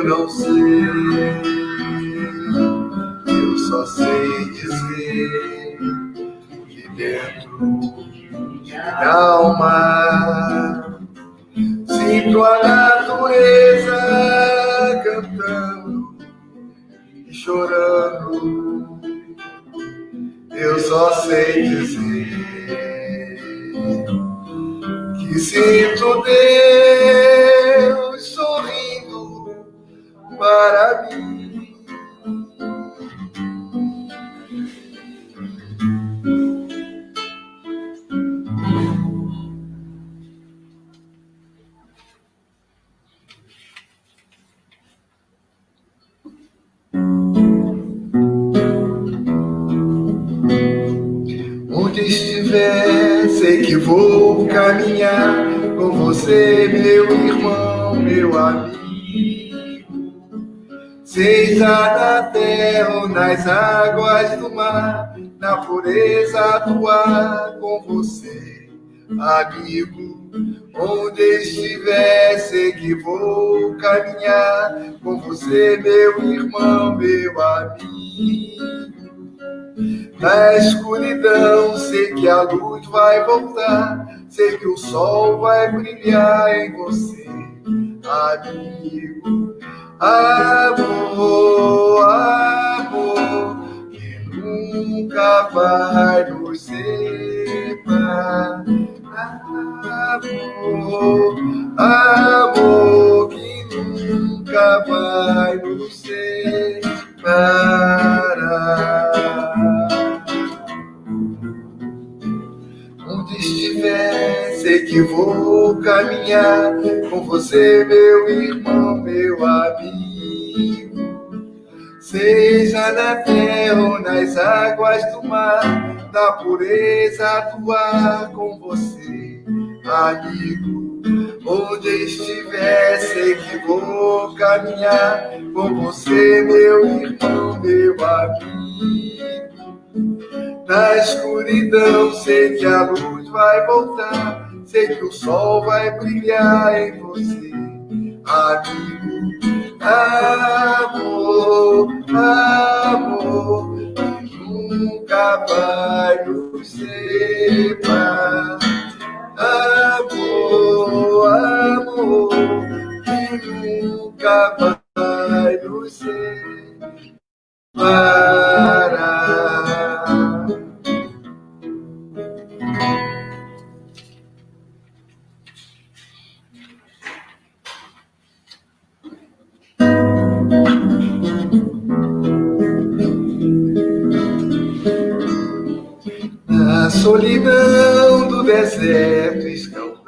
eu não sei, eu só sei dizer que dentro da alma sinto a natureza cantando e chorando. Eu só sei dizer que sinto Deus sorrindo para mim. Onde estiver, sei que vou caminhar com você, meu irmão, meu amigo. Seja na terra ou nas águas do mar, na pureza atuar com você, amigo. Onde estiver, sei que vou caminhar com você, meu irmão, meu amigo. Na escuridão, sei que a luz vai voltar, sei que o sol vai brilhar em você, amigo. Amor, amor, que nunca vai nos separar. Amor, amor, que nunca vai nos separar. Onde estiver, sei que vou caminhar com você, meu irmão, meu amigo. Seja na terra ou nas águas do mar, na pureza atuar com você, amigo. Onde estiver, sei que vou caminhar com você, meu irmão, meu amigo. Na escuridão, sei que a luz vai voltar, sei que o sol vai brilhar em você, amigo. Amor, amor, que nunca vai nos separar. Amor, amor, que nunca vai nos separar. Na solidão do deserto escaldante,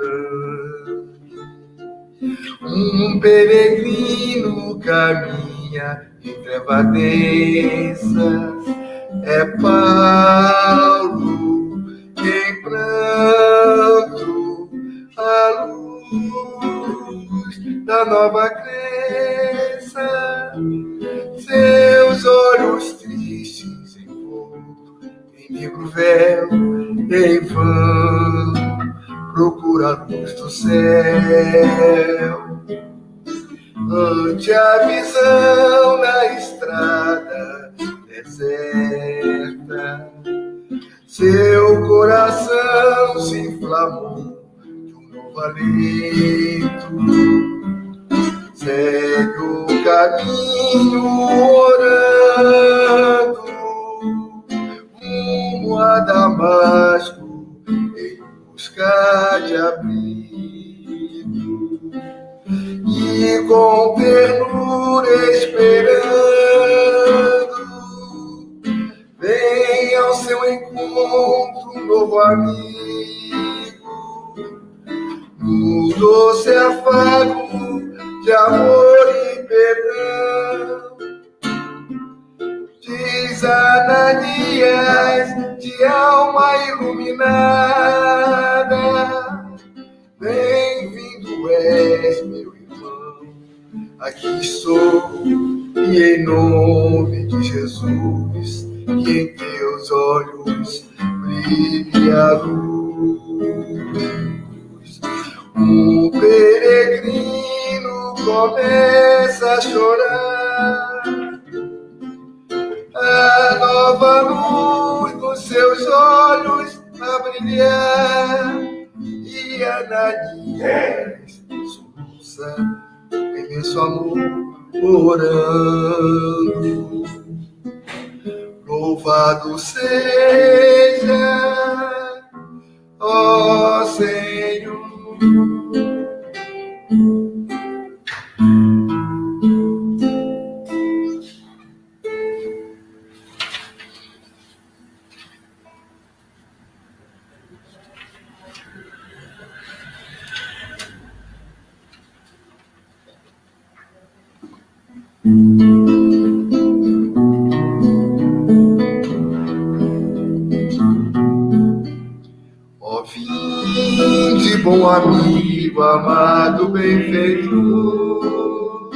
um peregrino caminha em treva densa. É Paulo em pranto, a luz da nova crença. Seus olhos tristes envoltos em negro véu, em vão procura a luz do céu. Ante a visão na estrada deserta, seu coração se inflamou de um novo alento. Segue o caminho orando, rumo a Damasco, em busca de abrigo. E com ternura esperando, vem ao seu encontro um novo amigo, no doce afago de amor e perdão. Diz Ananias, de alma iluminada, bem-vindo és, meu irmão, aqui estou, e em nome de Jesus, que em teus olhos brilhe a luz. O peregrino começa a chorar. A nova luz dos seus olhos a brilhar, e Ananias soluça imenso amor orando. Louvado seja, ó Senhor. Ó vinde, bom amigo, amado benfeitor,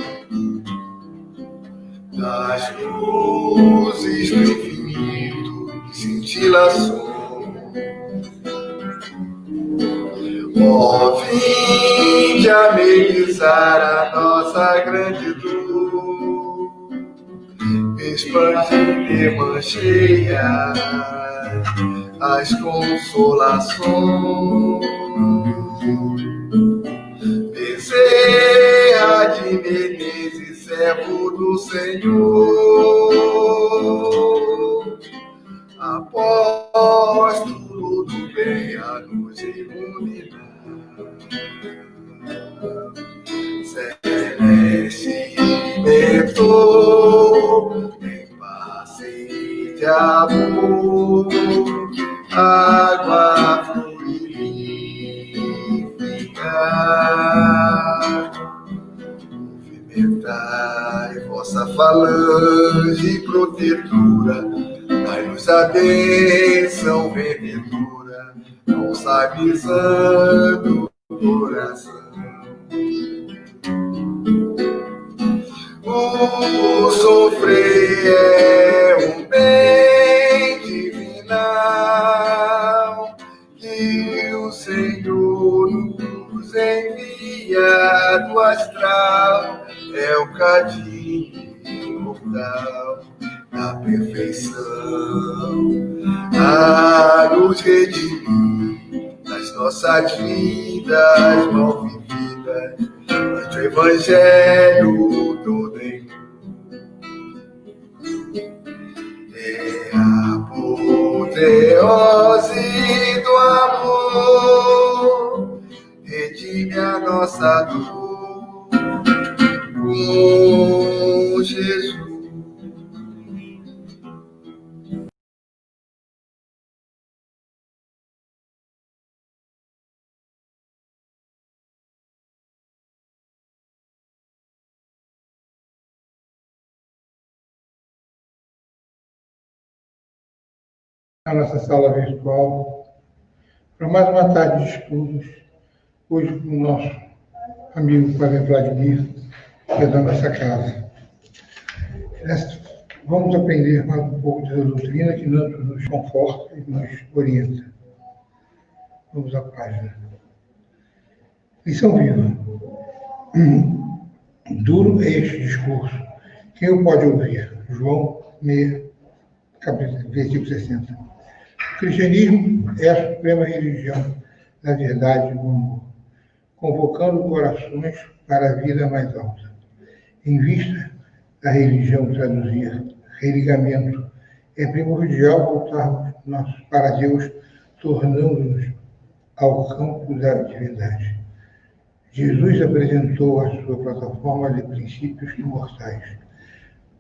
das luzes do infinito cintilação. Ó vinde amenizar a nossa grande dor, expandir de mancheia as consolações. Bezerra de Menezes, servo do Senhor, apóstolo do bem a nos iluminar. Celeste mentor, em passe de amor, água fluidificar. Movimentai vossa falange protetora, dai-nos a bênção vendedora, consabizando o coração. O sofrer é um bem divinal que o Senhor nos envia do astral, é o cadinho imortal da perfeição a nos redimir das nossas vidas mal vividas ante o Evangelho do bem. É a apoteose do amor, redime a nossa dor com Jesus. A nossa sala virtual para mais uma tarde de estudos, hoje com o nosso amigo Padre Vladimir, que é da nossa casa. Vamos aprender mais um pouco da doutrina que nos conforta e nos orienta. Vamos à página. Lição viva. Duro é este discurso. Quem o pode ouvir? João 6, versículo 60. O cristianismo é a suprema religião da verdade e do amor, convocando corações para a vida mais alta. Em vista da religião traduzir religamento, é primordial voltarmos para Deus, tornando-nos ao campo da divindade. Jesus apresentou a sua plataforma de princípios imortais,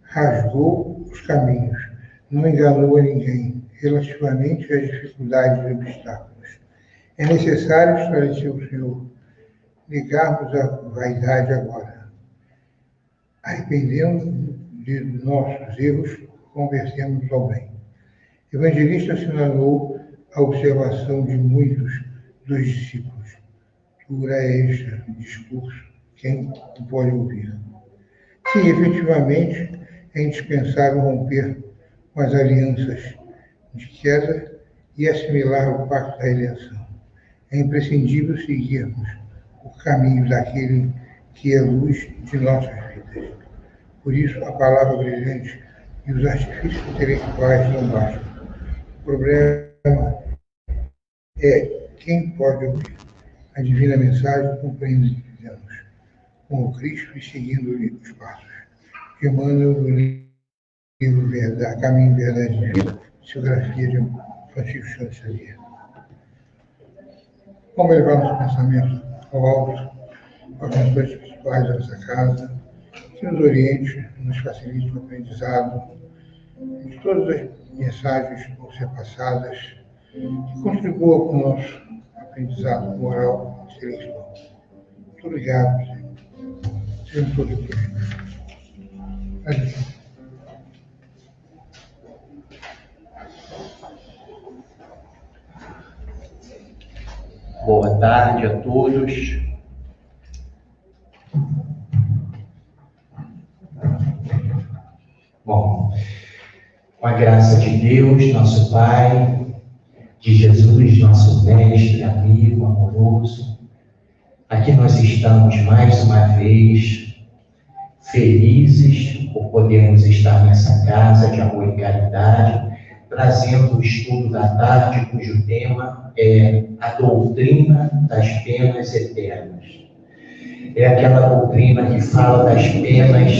rasgou os caminhos, não enganou a ninguém relativamente às dificuldades e obstáculos. É necessário, esclareceu o Senhor, negarmos a vaidade agora. Arrependendo de nossos erros, conversemos ao bem. O evangelista assinalou a observação de muitos dos discípulos. Dura é este discurso, quem o pode ouvir? Sim, efetivamente, é indispensável romper com as alianças de queda e assimilar o pacto da redenção. É imprescindível seguirmos o caminho daquele que é luz de nossas vidas. Por isso, a palavra brilhante e os artifícios intelectuais não bastam. O problema é quem pode ouvir a divina mensagem compreende o que dizemos, como Cristo e seguindo os passos que emanam do livro Verdade, Caminho, Verdade e Vida, psicografia de Francisco Chancelier. Vamos levar nosso pensamento ao alto, aos mentores principais da nossa casa, que nos oriente, nos facilite o aprendizado de todas as mensagens que vão ser passadas, que contribua com o nosso aprendizado moral e intelectual. Muito obrigado, Senhor. Sejam todos bem-vindos. Boa tarde a todos. Bom, com a graça de Deus, nosso Pai, de Jesus, nosso mestre, amigo, amoroso, aqui nós estamos mais uma vez felizes por podermos estar nessa casa de amor e caridade, trazendo o estudo da tarde, cujo tema é a doutrina das penas eternas. É aquela doutrina que fala das penas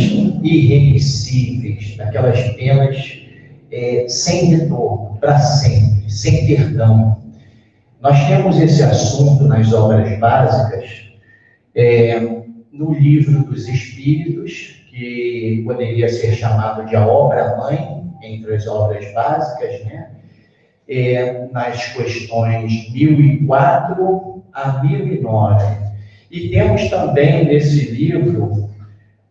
irremissíveis, daquelas penas sem retorno, para sempre, sem perdão. Nós temos esse assunto nas obras básicas, no Livro dos Espíritos, que poderia ser chamado de a obra-mãe, entre as obras básicas, né? Nas questões 1004 a 1009. E temos também nesse livro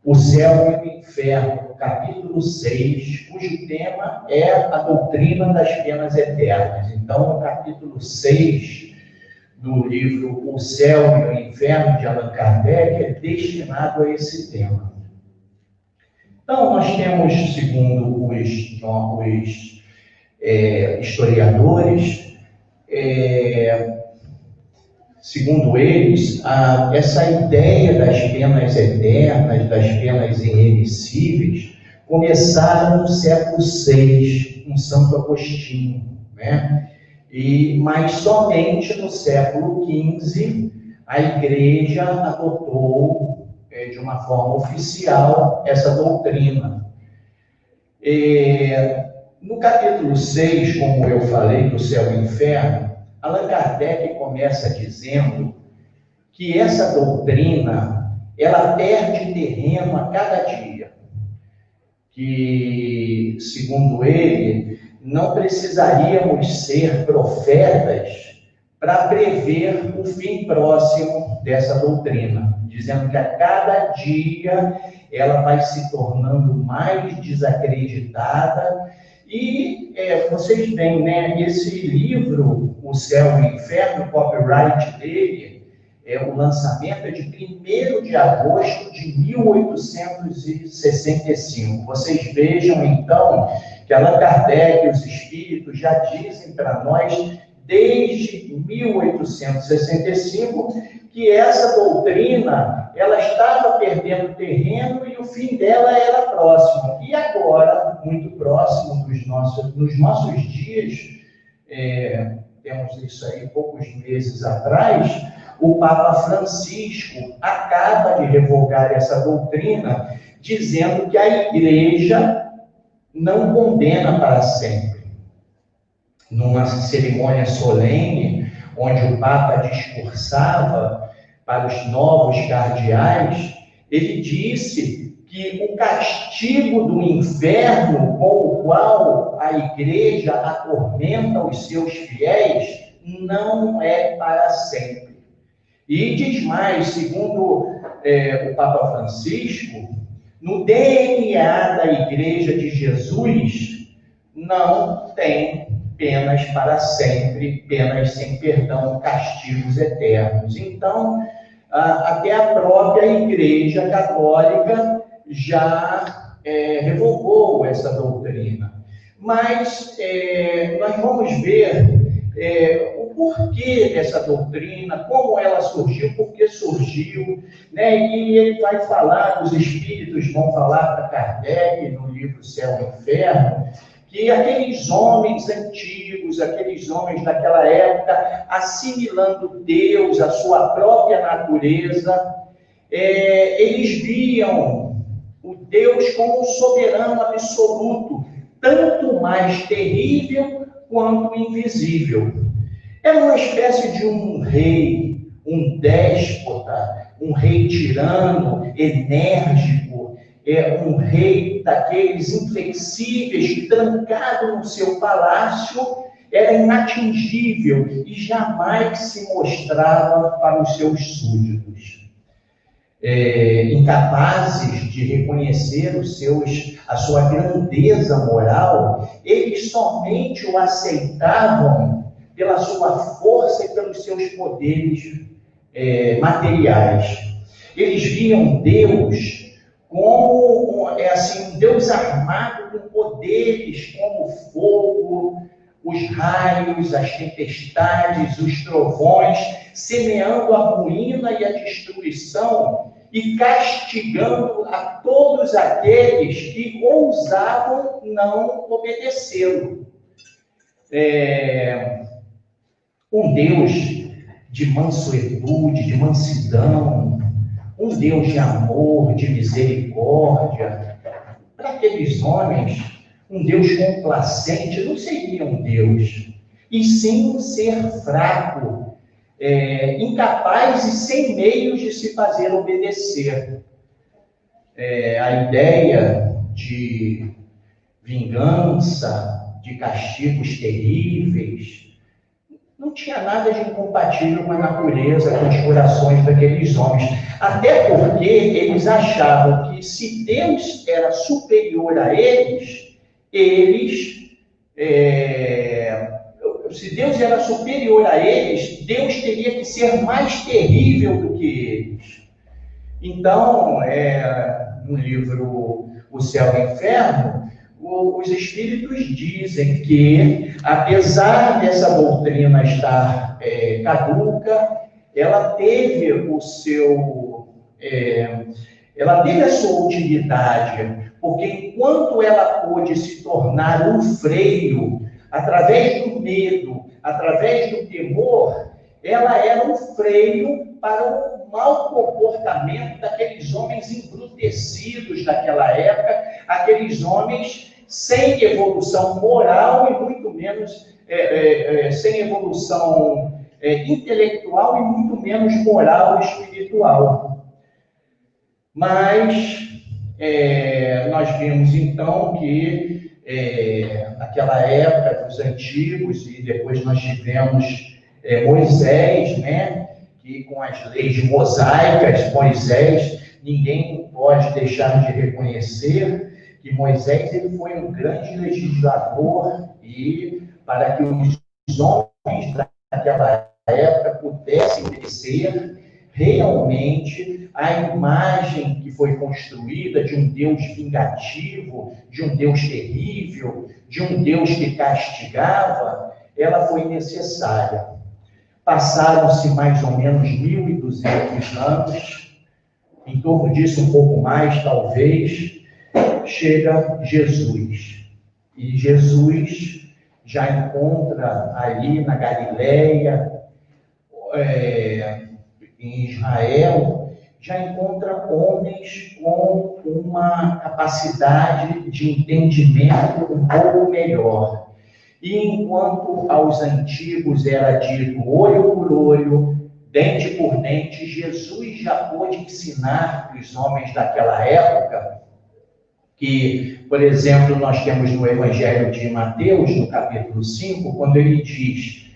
O Céu e o Inferno, capítulo 6, cujo tema é a doutrina das penas eternas. Então, o capítulo 6 do livro O Céu e o Inferno, de Allan Kardec, é destinado a esse tema. Então, nós temos, segundo os historiadores, segundo eles, essa ideia das penas eternas, das penas irremissíveis, começaram no século VI, com Santo Agostinho, né? Mas somente no século XV a Igreja adotou de uma forma oficial essa doutrina. No capítulo 6, como eu falei, do Céu e Inferno, Allan Kardec começa dizendo que essa doutrina, ela perde terreno a cada dia. Que, segundo ele, não precisaríamos ser profetas para prever o fim próximo dessa doutrina, dizendo que a cada dia ela vai se tornando mais desacreditada. E vocês veem, né, esse livro, O Céu e o Inferno, o copyright dele, o lançamento é de 1º de agosto de 1865. Vocês vejam, então, que Allan Kardec e os espíritos já dizem para nós, desde 1865, que essa doutrina, ela estava perdendo terreno e o fim dela era próximo. E agora, muito próximo nos nossos dias, temos isso aí poucos meses atrás, o Papa Francisco acaba de revogar essa doutrina, dizendo que a Igreja não condena para sempre. Numa cerimônia solene, onde o Papa discursava para os novos cardeais, ele disse que o castigo do inferno com o qual a Igreja atormenta os seus fiéis não é para sempre. E diz mais, segundo o Papa Francisco, no DNA da Igreja de Jesus não tem penas para sempre, penas sem perdão, castigos eternos. Então, até a própria Igreja Católica já revogou essa doutrina. Mas nós vamos ver porquê dessa doutrina, como ela surgiu, por que surgiu, né? E ele vai falar, os espíritos vão falar para Kardec, no livro Céu e Inferno, que aqueles homens antigos, aqueles homens daquela época, assimilando Deus, a sua própria natureza, eles viam o Deus como um soberano absoluto, tanto mais terrível quanto invisível. Era uma espécie de um rei, um déspota, um rei tirano, enérgico, um rei daqueles inflexíveis, trancado no seu palácio, era inatingível e jamais se mostrava para os seus súditos. Incapazes de reconhecer a sua grandeza moral, eles somente o aceitavam pela sua força e pelos seus poderes materiais. Eles viam Deus como um Deus armado com poderes como o fogo, os raios, as tempestades, os trovões, semeando a ruína e a destruição e castigando a todos aqueles que ousavam não obedecê-lo. Um Deus de mansuetude, de mansidão, um Deus de amor, de misericórdia. Para aqueles homens, um Deus complacente não seria um Deus, e sim um ser fraco, incapaz e sem meios de se fazer obedecer. A ideia de vingança, de castigos terríveis, não tinha nada de incompatível com a natureza, com os corações daqueles homens. Até porque eles achavam que se Deus era superior a eles, se Deus era superior a eles, Deus teria que ser mais terrível do que eles. Então, no livro O Céu e o Inferno, os espíritos dizem que, apesar dessa doutrina estar caduca, ela teve a sua utilidade, porque enquanto ela pôde se tornar um freio, através do medo, através do temor, ela era um freio para o mau comportamento daqueles homens embrutecidos daquela época, aqueles homens sem evolução moral e muito menos sem evolução intelectual e muito menos moral e espiritual. Mas nós vimos então que naquela época dos antigos, e depois nós tivemos Moisés, né, que com as leis mosaicas, Moisés, ninguém pode deixar de reconhecer que Moisés ele foi um grande legislador, e para que os homens daquela época pudessem crescer realmente a imagem que foi construída de um Deus vingativo, de um Deus terrível, de um Deus que castigava, ela foi necessária. Passaram-se mais ou menos 1.200 anos, em torno disso um pouco mais talvez, chega Jesus. E Jesus já encontra ali na Galileia, em Israel, já encontra homens com uma capacidade de entendimento um pouco melhor. E enquanto aos antigos era dito olho por olho, dente por dente, Jesus já pôde ensinar para os homens daquela época, que, por exemplo, nós temos no Evangelho de Mateus, no capítulo 5, quando ele diz: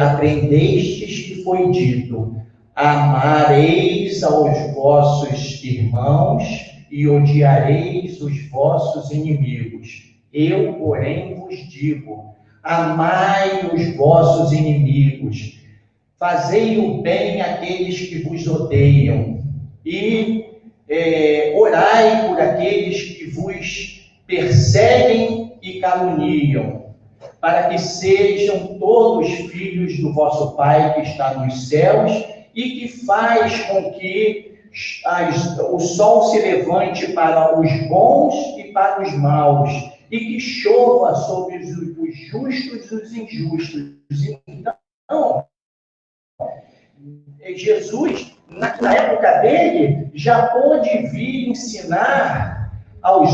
aprendestes que foi dito, amareis aos vossos irmãos e odiareis os vossos inimigos. Eu, porém, vos digo, amai os vossos inimigos, fazei o bem àqueles que vos odeiam, e orai por aqueles que vos perseguem e caluniam. para que sejam todos filhos do vosso Pai que está nos céus e que faz com que o sol se levante para os bons e para os maus, e que chova sobre os justos e os injustos. Então, Jesus, na época dele, já pôde vir ensinar aos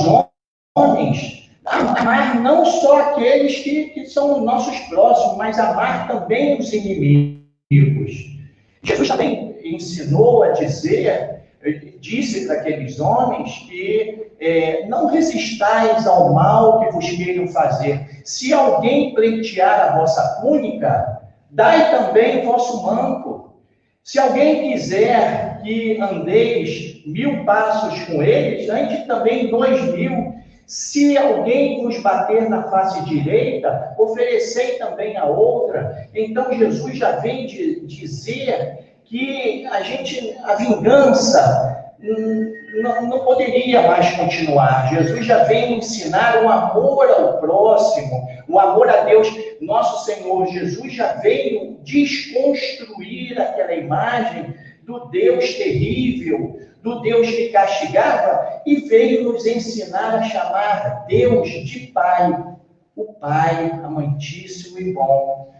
homens a amar não só aqueles que são os nossos próximos, mas amar também os inimigos. Jesus também ensinou a disse para aqueles homens que não resistais ao mal que vos queiram fazer. Se alguém pleitear a vossa túnica, dai também o vosso manto. Se alguém quiser que andeis 1000 passos com eles, ande também 2000. Se alguém vos bater na face direita, oferecei também a outra. Então Jesus já vem dizer que a vingança não poderia mais continuar. Jesus já vem ensinar o amor ao próximo, o amor a Deus. Nosso Senhor Jesus já veio desconstruir aquela imagem do Deus terrível, do Deus que castigava, e veio nos ensinar a chamar Deus de Pai, o Pai amantíssimo e bom,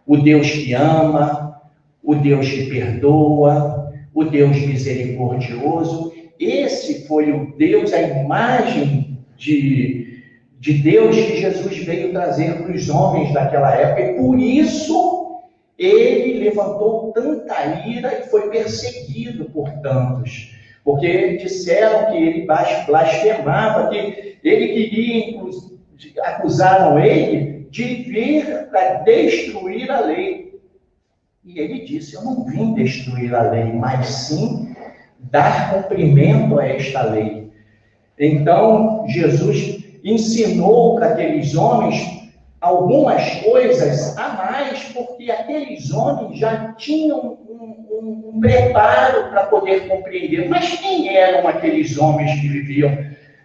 o Deus que ama, o Deus que perdoa, o Deus misericordioso. Esse foi o Deus, a imagem de Deus que Jesus veio trazer para os homens daquela época, e por isso ele levantou tanta ira e foi perseguido por tantos, porque disseram que ele blasfemava, que ele queria, acusaram ele de vir para destruir a lei. E ele disse: eu não vim destruir a lei, mas sim dar cumprimento a esta lei. Então, Jesus ensinou para aqueles homens algumas coisas a mais, porque aqueles homens já tinham um preparo para poder compreender. Mas quem eram aqueles homens que viviam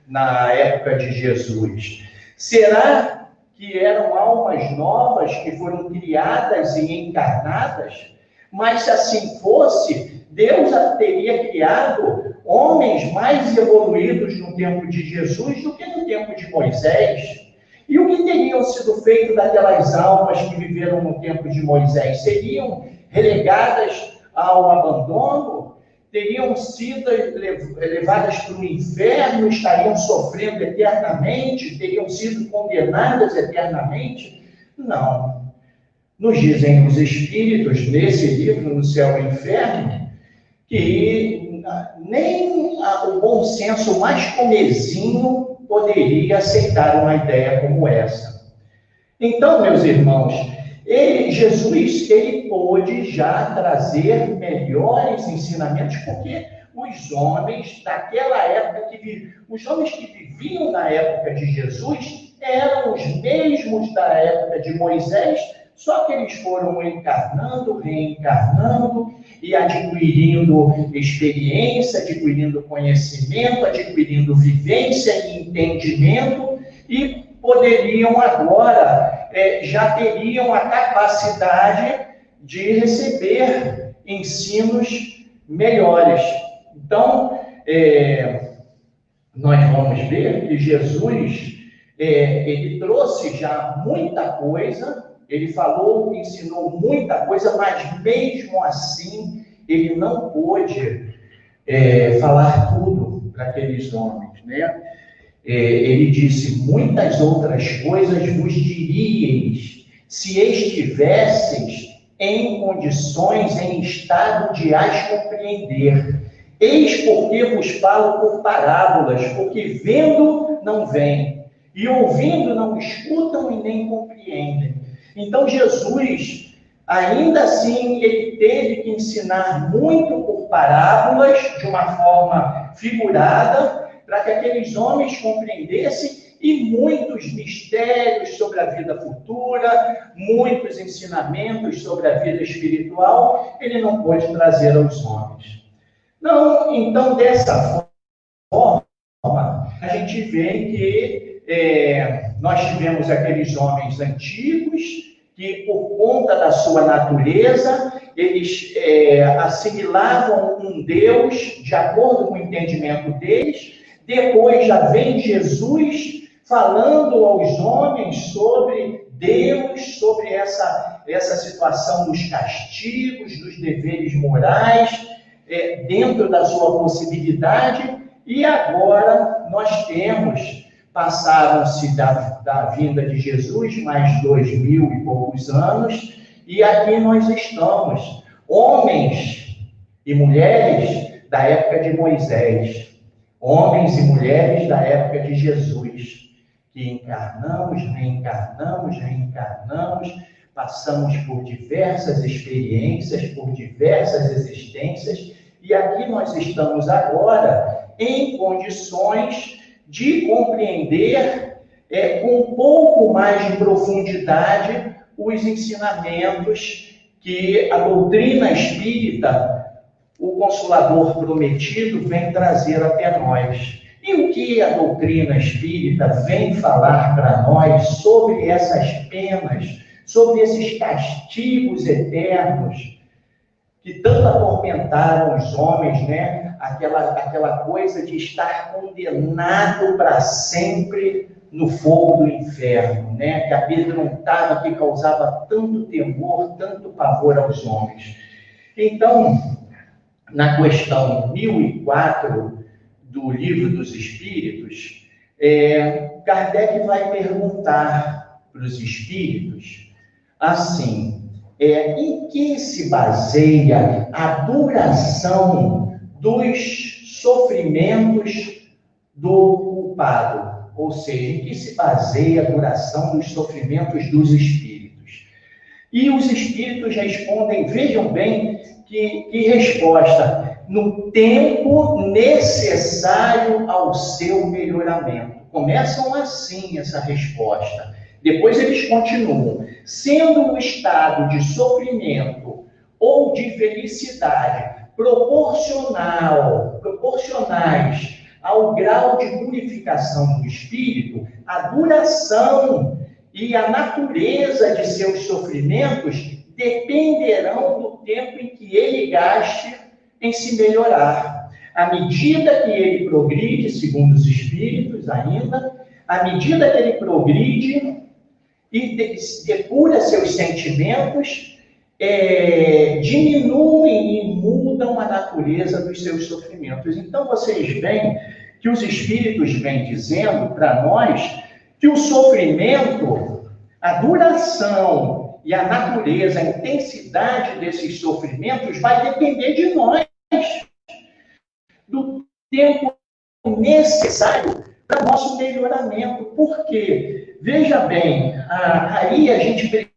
na época de Jesus? Será que eram almas novas que foram criadas e encarnadas? Mas se assim fosse, Deus teria criado homens mais evoluídos no tempo de Jesus do que no tempo de Moisés. E o que teriam sido feito daquelas almas que viveram no tempo de Moisés? Seriam relegadas ao abandono? Teriam sido levadas para o inferno? Estariam sofrendo eternamente? Teriam sido condenadas eternamente? Não. Nos dizem os Espíritos, nesse livro, No Céu e Inferno, que nem o bom senso mais comezinho poderia aceitar uma ideia como essa. Então, meus irmãos, Jesus pôde já trazer melhores ensinamentos, porque os homens daquela época, os homens que viviam na época de Jesus, eram os mesmos da época de Moisés, só que eles foram encarnando, reencarnando e adquirindo experiência, adquirindo conhecimento, adquirindo vivência e entendimento, e poderiam agora, já teriam a capacidade de receber ensinos melhores. Então, nós vamos ver que Jesus, ele trouxe já muita coisa. Ele falou, ensinou muita coisa, mas mesmo assim, ele não pôde falar tudo para aqueles homens, né? Ele disse: muitas outras coisas vos diríeis, se estivesseis em condições, em estado de as compreender. Eis porque vos falo por parábolas, porque vendo não veem, e ouvindo não escutam e nem compreendem. Então, Jesus, ainda assim, ele teve que ensinar muito por parábolas, de uma forma figurada, para que aqueles homens compreendessem, e muitos mistérios sobre a vida futura, muitos ensinamentos sobre a vida espiritual, ele não pôde trazer aos homens. Não, então, dessa forma, a gente vê que nós tivemos aqueles homens antigos que, por conta da sua natureza, eles assimilavam um Deus de acordo com o entendimento deles. Depois já vem Jesus falando aos homens sobre Deus, sobre essa situação dos castigos, dos deveres morais, dentro da sua possibilidade. E agora nós temos, passaram-se da vinda de Jesus mais 2000 e poucos anos, e aqui nós estamos, homens e mulheres da época de Moisés, homens e mulheres da época de Jesus, que encarnamos, reencarnamos, passamos por diversas experiências, por diversas existências, e aqui nós estamos agora em condições de compreender com um pouco mais de profundidade os ensinamentos que a doutrina espírita, o Consolador Prometido, vem trazer até nós. E o que a doutrina espírita vem falar para nós sobre essas penas, sobre esses castigos eternos que tanto atormentaram os homens, né? Aquela coisa de estar condenado para sempre no fogo do inferno, né? Que amedrontava, que causava tanto temor, tanto pavor aos homens. Então, na questão 1004 do Livro dos Espíritos, Kardec vai perguntar para os espíritos assim: em que se baseia a duração dos sofrimentos do culpado? Ou seja, em que se baseia a duração dos sofrimentos dos espíritos? E os espíritos respondem, vejam bem que resposta: no tempo necessário ao seu melhoramento. Começam assim essa resposta. Depois eles continuam: sendo o estado de sofrimento ou de felicidade proporcionais ao grau de purificação do espírito, a duração e a natureza de seus sofrimentos dependerão do tempo em que ele gaste em se melhorar. À medida que ele progride, segundo os espíritos ainda, à medida que ele progride e depura seus sentimentos, diminuem e mudam a natureza dos seus sofrimentos. Então, vocês veem que os espíritos vêm dizendo para nós que o sofrimento, a duração e a natureza, a intensidade desses sofrimentos vai depender de nós, do tempo necessário para o nosso melhoramento. Por quê? Veja bem, aí a gente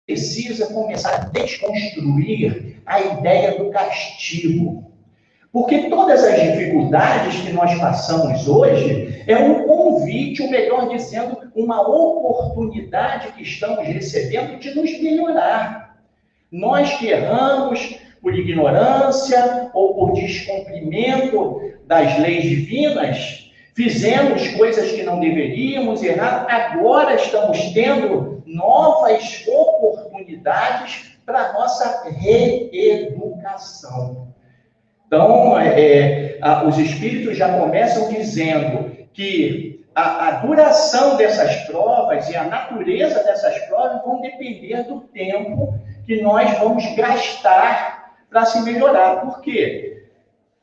precisa começar a desconstruir a ideia do castigo. Porque todas as dificuldades que nós passamos hoje é um convite, ou melhor dizendo, uma oportunidade que estamos recebendo de nos melhorar. Nós que erramos por ignorância ou por descumprimento das leis divinas, fizemos coisas que não deveríamos errar, agora estamos tendo novas oportunidades para a nossa reeducação. Então, os espíritos já começam dizendo que a duração dessas provas e a natureza dessas provas vão depender do tempo que nós vamos gastar para se melhorar. Por quê?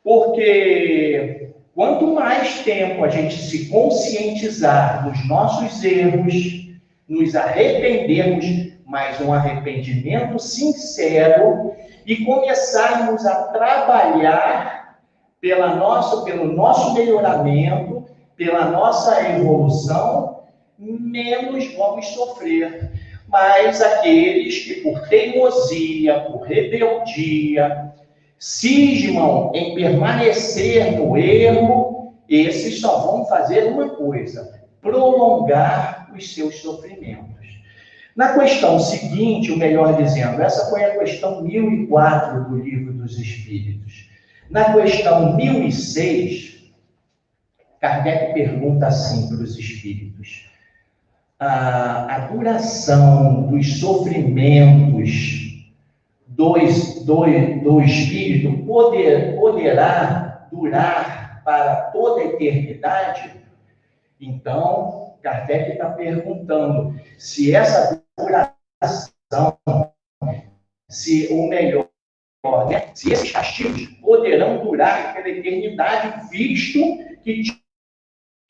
Porque quanto mais tempo a gente se conscientizar dos nossos erros, nos arrependermos, mas um arrependimento sincero, e começarmos a trabalhar pelo nosso melhoramento, pela nossa evolução, menos vamos sofrer. Mas aqueles que por teimosia, por rebeldia, cismam em permanecer no erro, esses só vão fazer uma coisa: prolongar os seus sofrimentos. Na questão seguinte, ou melhor dizendo, essa foi a questão 1004 do Livro dos Espíritos. Na questão 1006, Kardec pergunta assim para os espíritos: a duração dos sofrimentos do espírito poderá durar para toda a eternidade? Então, Kardec está perguntando se essa duração, ou melhor, né, se esses castigos poderão durar pela eternidade, visto que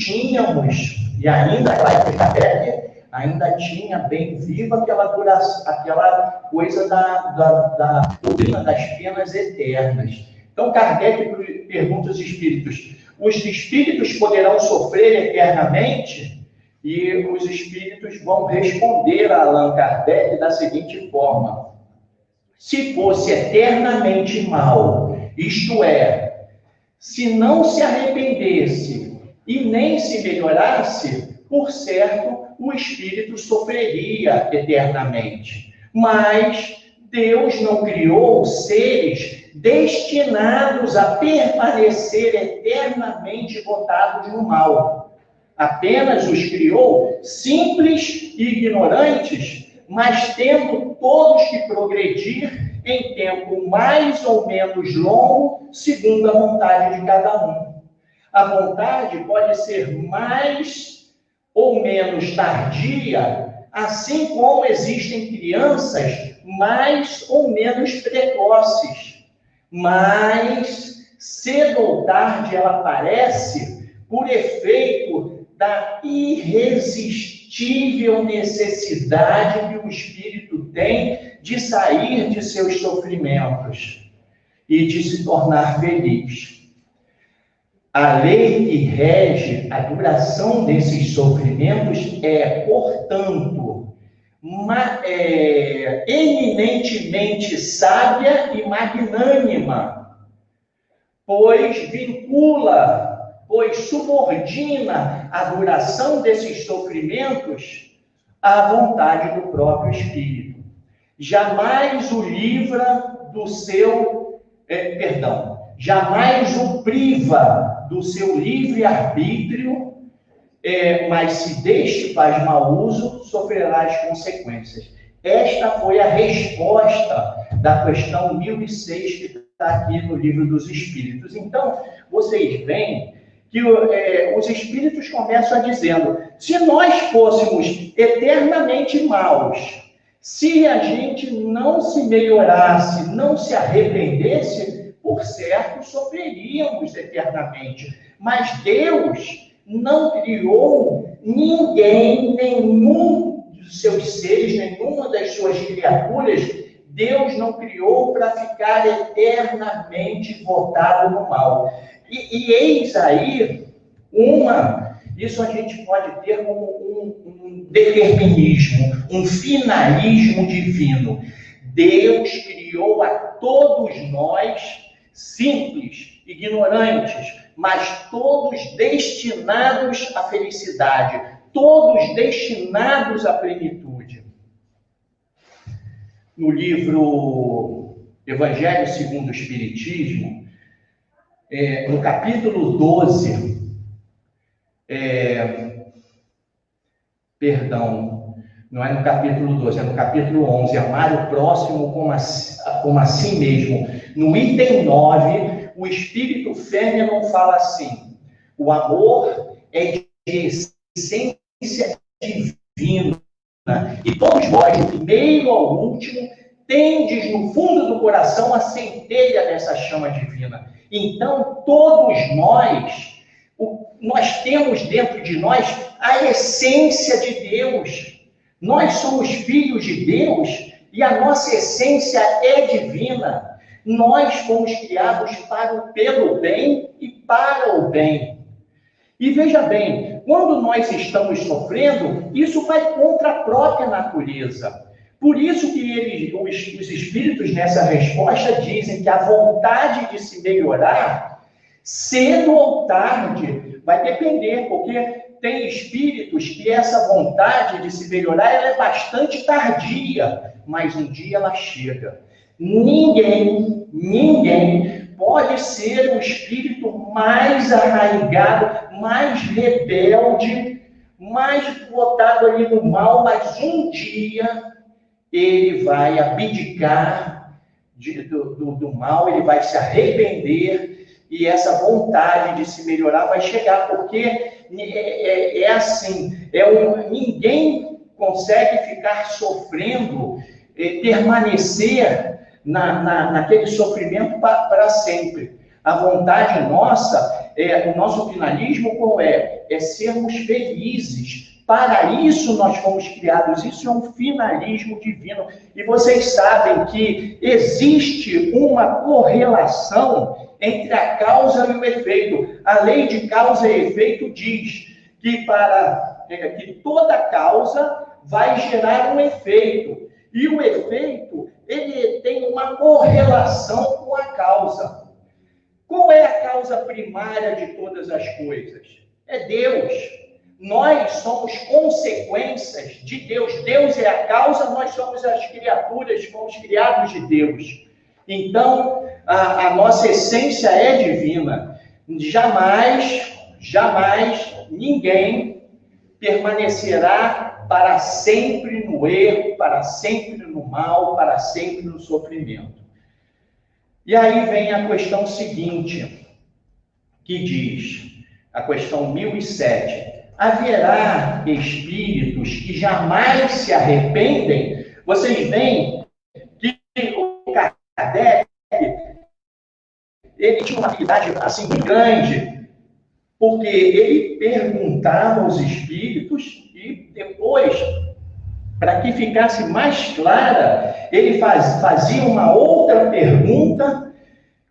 tínhamos, e ainda Kardec ainda tinha bem viva aquela coisa da doutrina das penas eternas. Então, Kardec pergunta aos espíritos: os espíritos poderão sofrer eternamente? E os espíritos vão responder a Allan Kardec da seguinte forma: se fosse eternamente mal, isto é, se não se arrependesse e nem se melhorasse, por certo, o espírito sofreria eternamente. Mas Deus não criou seres destinados a permanecer eternamente votados no mal. Apenas os criou simples e ignorantes, mas tendo todos que progredir em tempo mais ou menos longo, segundo a vontade de cada um. A vontade pode ser mais ou menos tardia, assim como existem crianças mais ou menos precoces, mas cedo ou tarde ela aparece por efeito da irresistível necessidade que o espírito tem de sair de seus sofrimentos e de se tornar feliz. A lei que rege a duração desses sofrimentos é, portanto, eminentemente sábia e magnânima, pois subordina a duração desses sofrimentos à vontade do próprio espírito. Jamais o livra do seu, jamais o priva do seu livre-arbítrio, mas se deste faz mau uso, sofrerá as consequências. Esta foi a resposta da questão 1006, que está aqui no Livro dos Espíritos. Então, vocês veem que os espíritos começam dizendo: se nós fôssemos eternamente maus, se a gente não se melhorasse, não se arrependesse, por certo, sofreríamos eternamente. Mas Deus não criou ninguém, nenhum dos seus seres, nenhuma das suas criaturas, Deus não criou para ficar eternamente votado no mal. E eis aí isso a gente pode ter como um determinismo, um finalismo divino. Deus criou a todos nós simples, ignorantes, mas todos destinados à felicidade, todos destinados à plenitude. No livro Evangelho segundo o Espiritismo, no capítulo 12, não é no capítulo 12, é no capítulo 11, amar o próximo como a si mesmo. No item 9, o Espírito Fêmea fala assim: o amor é de essência divina, e todos nós, do primeiro ao último, tendes no fundo do coração a centelha dessa chama divina. Então, todos nós temos dentro de nós a essência de Deus. Nós somos filhos de Deus e a nossa essência é divina. Nós fomos criados pelo bem e para o bem. E veja bem, quando nós estamos sofrendo, isso vai contra a própria natureza. Por isso que os espíritos nessa resposta dizem que a vontade de se melhorar, cedo ou tarde, vai depender, porque tem espíritos que essa vontade de se melhorar ela é bastante tardia, mas um dia ela chega. Ninguém pode ser o espírito mais arraigado, mais rebelde, mais botado ali no mal, mas um dia ele vai abdicar do mal, ele vai se arrepender, e essa vontade de se melhorar vai chegar, porque é assim, ninguém consegue ficar sofrendo, permanecer naquele sofrimento para sempre. A vontade nossa, o nosso finalismo qual é? É sermos felizes. Para isso nós fomos criados, isso é um finalismo divino. E vocês sabem que existe uma correlação entre a causa e o efeito. A lei de causa e efeito diz que que toda causa vai gerar um efeito. E o efeito, ele tem uma correlação com a causa. Qual é a causa primária de todas as coisas? É Deus. Nós somos consequências de Deus. Deus é a causa, nós somos as criaturas, fomos criados de Deus. Então, a nossa essência é divina. Jamais ninguém permanecerá para sempre no erro, para sempre no mal, para sempre no sofrimento. E aí vem a questão seguinte, que diz, a questão 1007, haverá espíritos que jamais se arrependem? Vocês veem que o Kardec, ele tinha uma habilidade assim muito grande, porque ele perguntava aos espíritos e depois, para que ficasse mais clara, ele fazia uma outra pergunta,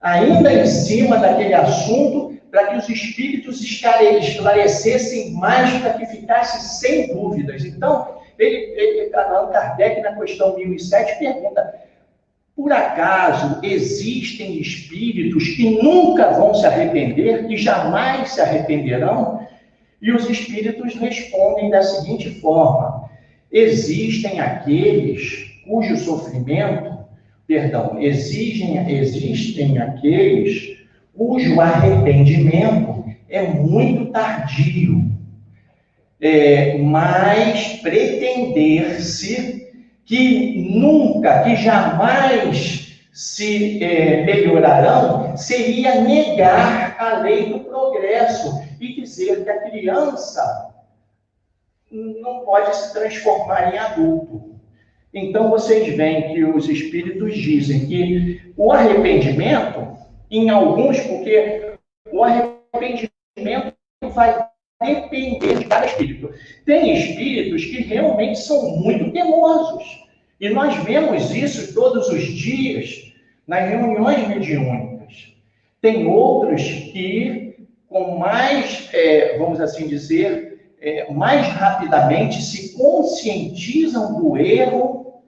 ainda em cima daquele assunto, para que os espíritos esclarecessem mais, para que ficasse sem dúvidas. Então, Allan Kardec, na questão 1007, pergunta, por acaso existem espíritos que nunca vão se arrepender, que jamais se arrependerão? E os espíritos respondem da seguinte forma, existem aqueles cujo sofrimento, existem aqueles cujo arrependimento é muito tardio, mas pretender-se que jamais se melhorarão, seria negar a lei do progresso e dizer que a criança não pode se transformar em adulto. Então, vocês veem que os espíritos dizem que o arrependimento, em alguns, porque o arrependimento vai depender de cada espírito. Tem espíritos que realmente são muito teimosos. E nós vemos isso todos os dias nas reuniões mediúnicas. Tem outros que, com mais, vamos assim dizer, mais rapidamente se conscientizam do erro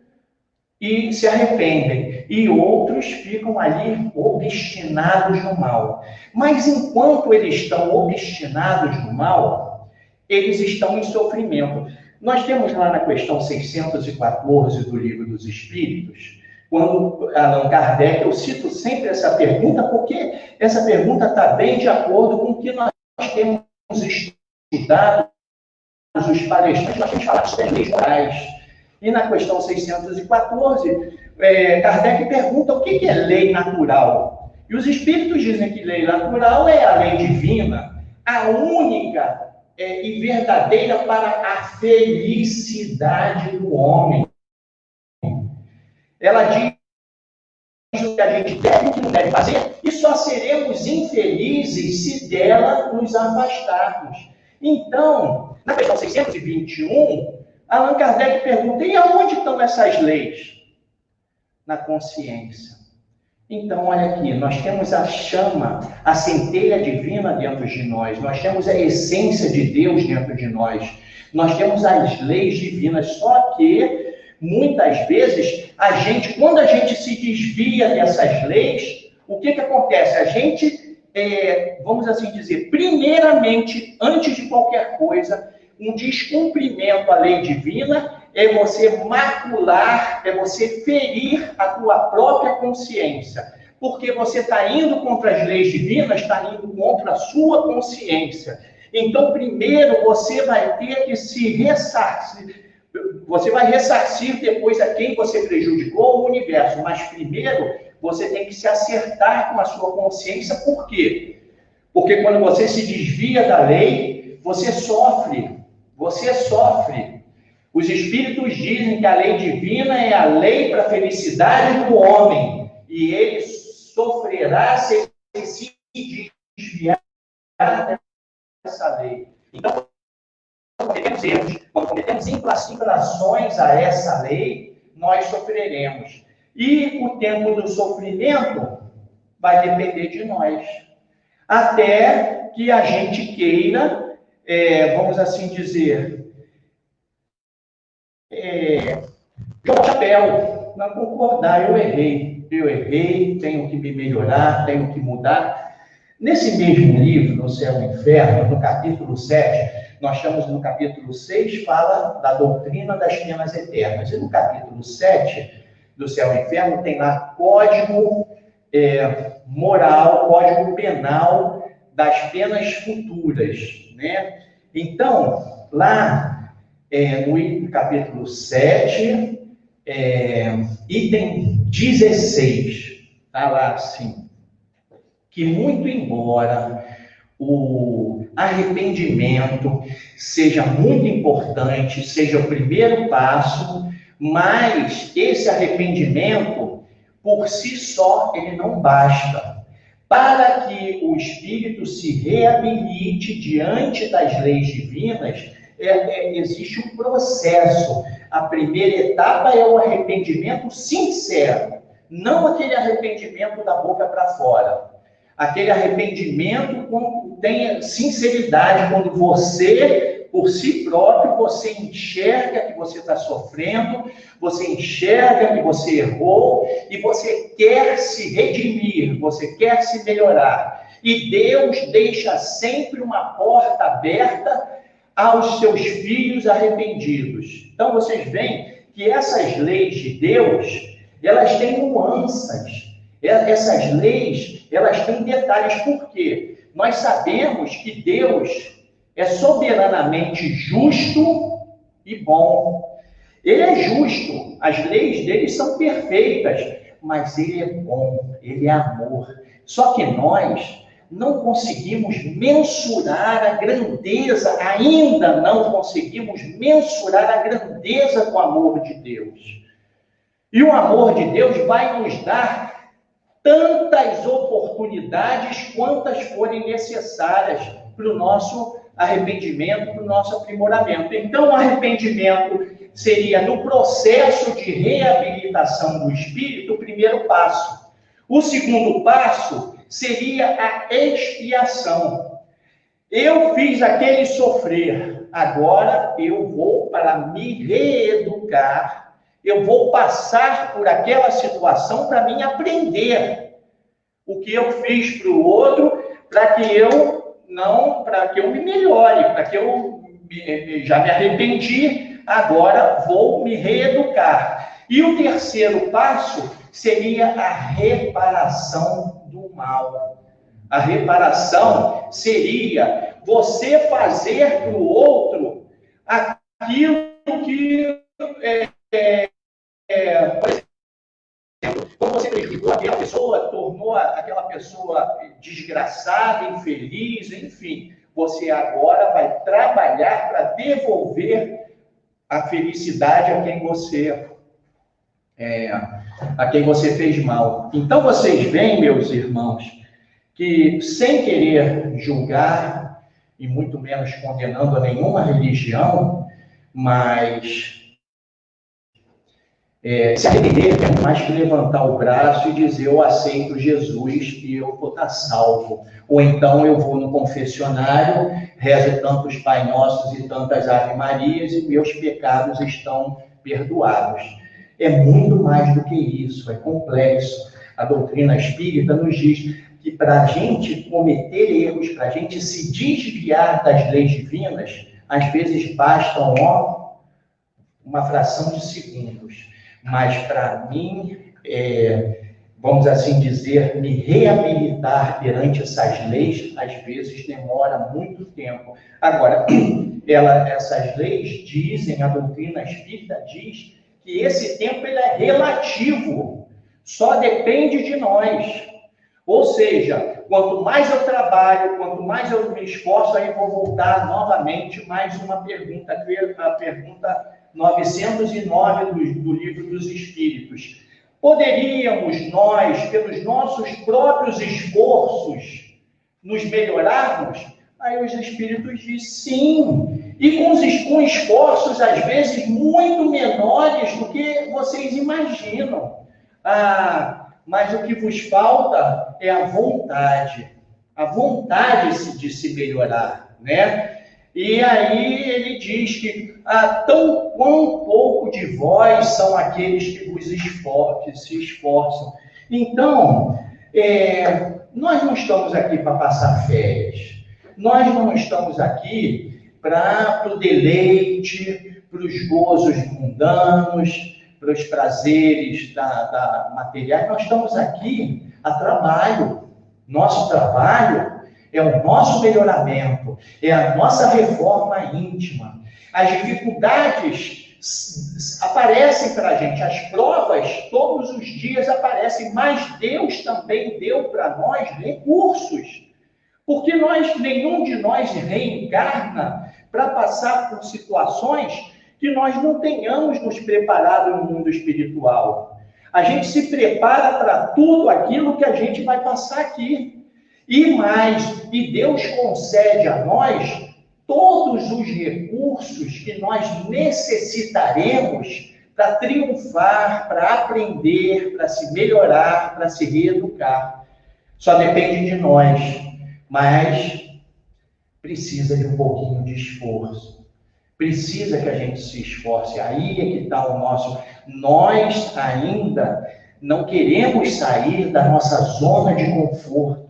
e se arrependem. E outros ficam ali obstinados no mal. Mas enquanto eles estão obstinados no mal, eles estão em sofrimento. Nós temos lá na questão 614 do Livro dos Espíritos, quando Allan Kardec, eu cito sempre essa pergunta, porque essa pergunta está bem de acordo com o que nós temos estudado, os palestrantes, nós temos falado sobre as leis morais. E na questão 614, Kardec pergunta o que é lei natural. E os espíritos dizem que lei natural é a lei divina, a única e verdadeira para a felicidade do homem. Ela diz o que a gente deve e o que não deve fazer, e só seremos infelizes se dela nos afastarmos. Então, na questão 621, Allan Kardec pergunta, e aonde estão essas leis? Na consciência. Então, olha aqui, nós temos a chama, a centelha divina dentro de nós, nós temos a essência de Deus dentro de nós, nós temos as leis divinas, só que, muitas vezes, quando a gente se desvia dessas leis, o que acontece? A gente, vamos assim dizer, primeiramente, antes de qualquer coisa, um descumprimento à lei divina é você macular, é você ferir a tua própria consciência. Porque você está indo contra as leis divinas, está indo contra a sua consciência. Então, primeiro você vai ter que se ressarcir. Você vai ressarcir depois a quem você prejudicou, o universo. Mas primeiro você tem que se acertar com a sua consciência. Por quê? Porque quando você se desvia da lei, você sofre. Você sofre. Os espíritos dizem que a lei divina é a lei para a felicidade do homem. E ele sofrerá se ele se desviar dessa lei. Então, quando cometemos erros, quando cometemos infrações a essa lei, nós sofreremos. E o tempo do sofrimento vai depender de nós. Até que a gente queira, vamos assim dizer, jogar o chapéu, não concordar, eu errei, tenho que me melhorar, tenho que mudar. Nesse mesmo livro, No Céu e Inferno, no capítulo 7, nós estamos no capítulo 6, fala da doutrina das penas eternas. E no capítulo 7, do Céu e Inferno, tem lá código moral, código penal das penas futuras, né? Então, lá no capítulo 7, item 16, está lá assim, que muito embora o arrependimento seja muito importante, seja o primeiro passo, mas esse arrependimento, por si só, ele não basta. Para que o espírito se reabilite diante das leis divinas, existe um processo. A primeira etapa é o arrependimento sincero, não aquele arrependimento da boca para fora. Aquele arrependimento quando tem sinceridade, quando você, por si próprio, você enxerga que você está sofrendo, você enxerga que você errou e você quer se redimir, você quer se melhorar. E Deus deixa sempre uma porta aberta aos seus filhos arrependidos. Então, vocês veem que essas leis de Deus, elas têm nuances. Essas leis, elas têm detalhes. Por quê? Nós sabemos que Deus é soberanamente justo e bom. Ele é justo, as leis dele são perfeitas, mas ele é bom, ele é amor. Só que nós não conseguimos mensurar a grandeza, ainda não conseguimos mensurar a grandeza do amor de Deus. E o amor de Deus vai nos dar tantas oportunidades quantas forem necessárias para o nosso arrependimento, para o nosso aprimoramento. Então, o arrependimento seria, no processo de reabilitação do espírito, o primeiro passo. O segundo passo seria a expiação. Eu fiz aquele sofrer, agora eu vou para me reeducar. Eu vou passar por aquela situação para mim aprender o que eu fiz para o outro, para que eu me melhore, para que eu já me arrependi, agora vou me reeducar. E o terceiro passo seria a reparação do mal. A reparação seria você fazer para o outro aquilo que por exemplo, quando você prejudicou aquela pessoa, tornou aquela pessoa desgraçada, infeliz, enfim, você agora vai trabalhar para devolver a felicidade a quem você fez mal. Então vocês veem, meus irmãos, que sem querer julgar e muito menos condenando a nenhuma religião, mas se arrepender é mais que levantar o braço e dizer eu aceito Jesus e eu vou estar salvo. Ou então eu vou no confessionário, rezo tantos Pai Nossos e tantas Ave Marias e meus pecados estão perdoados. É muito mais do que isso, é complexo. A doutrina espírita nos diz que para a gente cometer erros, para a gente se desviar das leis divinas, às vezes basta uma fração de segundos. Mas para mim, vamos assim dizer, me reabilitar perante essas leis, às vezes demora muito tempo. Agora, essas leis dizem, a doutrina espírita diz, que esse tempo ele é relativo, só depende de nós. Ou seja, quanto mais eu trabalho, quanto mais eu me esforço, aí vou voltar novamente mais uma pergunta, a pergunta 909 do Livro dos Espíritos. Poderíamos nós, pelos nossos próprios esforços, nos melhorarmos? Aí os Espíritos dizem sim, e com esforços, às vezes, muito menores do que vocês imaginam. Mas o que vos falta é a vontade de se melhorar, né? E aí ele diz que tão quão pouco de vós são aqueles que se esforçam. Então, nós não estamos aqui para passar férias. Nós não estamos aqui para o deleite, para os gozos mundanos, para os prazeres da materiais. Nós estamos aqui a trabalho. Nosso trabalho é o nosso melhoramento, é a nossa reforma íntima. As dificuldades aparecem para a gente, as provas todos os dias aparecem, mas Deus também deu para nós recursos, porque nenhum de nós reencarna para passar por situações que nós não tenhamos nos preparado no mundo espiritual. A gente se prepara para tudo aquilo que a gente vai passar aqui. E Deus concede a nós todos os recursos que nós necessitaremos para triunfar, para aprender, para se melhorar, para se reeducar. Só depende de nós, mas precisa de um pouquinho de esforço. Precisa que a gente se esforce. Aí é que está o nosso... Nós ainda não queremos sair da nossa zona de conforto.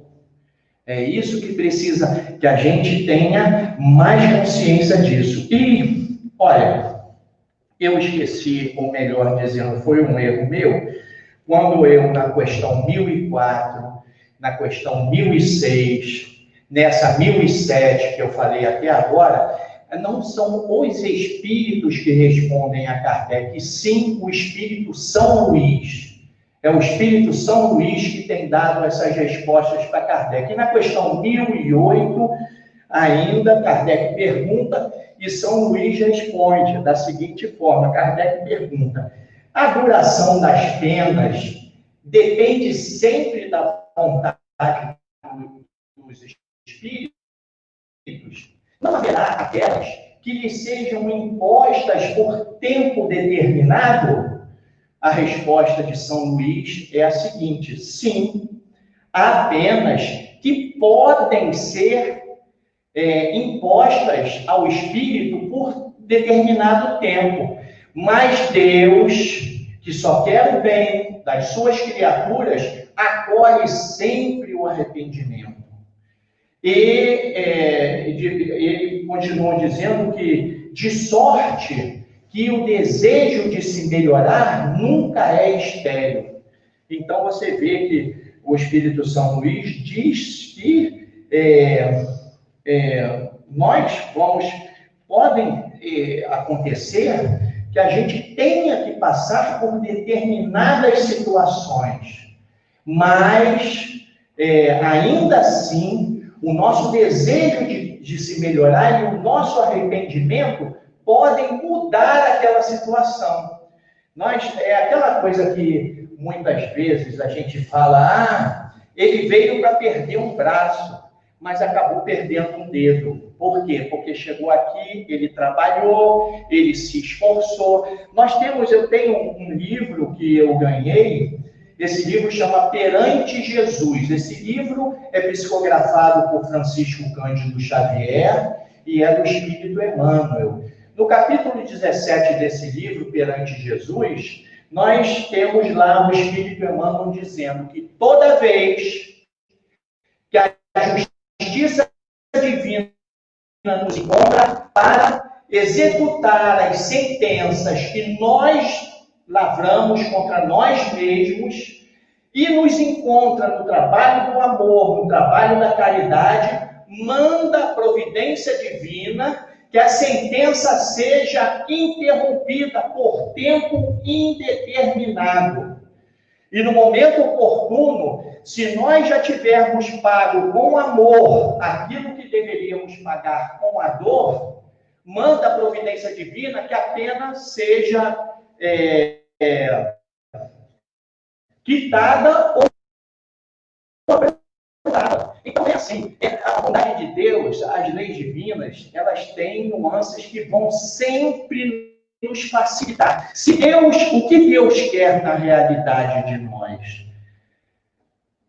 É isso que precisa que a gente tenha mais consciência disso. E, olha, eu esqueci, ou melhor dizendo, foi um erro meu, quando eu, na questão 1004, na questão 1006, nessa 1007 que eu falei até agora, não são os espíritos que respondem a Kardec, e sim o Espírito São Luís. É o Espírito São Luís que tem dado essas respostas para Kardec. E na questão 1008, ainda, Kardec pergunta e São Luís responde da seguinte forma. Kardec pergunta: a duração das penas depende sempre da vontade dos espíritos? Não haverá aquelas que lhes sejam impostas por tempo determinado? A resposta de São Luís é a seguinte: sim, há penas que podem ser impostas ao espírito por determinado tempo, mas Deus, que só quer o bem das suas criaturas, acolhe sempre o arrependimento. E ele continua dizendo que, de sorte, que o desejo de se melhorar nunca é estéril. Então, você vê que o Espírito São Luís diz que podem acontecer que a gente tenha que passar por determinadas situações, mas, ainda assim, o nosso desejo de se melhorar e o nosso arrependimento podem mudar aquela situação. É aquela coisa que muitas vezes a gente fala, ele veio para perder um braço, mas acabou perdendo um dedo. Por quê? Porque chegou aqui, ele trabalhou, ele se esforçou. Eu tenho um livro que eu ganhei, esse livro chama Perante Jesus. Esse livro é psicografado por Francisco Cândido Xavier e é do Espírito Emmanuel. No capítulo 17 desse livro, Perante Jesus, nós temos lá o Espírito Emmanuel dizendo que toda vez que a justiça divina nos encontra para executar as sentenças que nós lavramos contra nós mesmos, e nos encontra no trabalho do amor, no trabalho da caridade, manda a providência divina que a sentença seja interrompida por tempo indeterminado. E no momento oportuno, se nós já tivermos pago com amor aquilo que deveríamos pagar com a dor, manda a providência divina que a pena seja quitada ou apresentada. Então é assim, a bondade de Deus, as leis divinas, elas têm nuances que vão sempre nos facilitar. O que Deus quer na realidade de nós?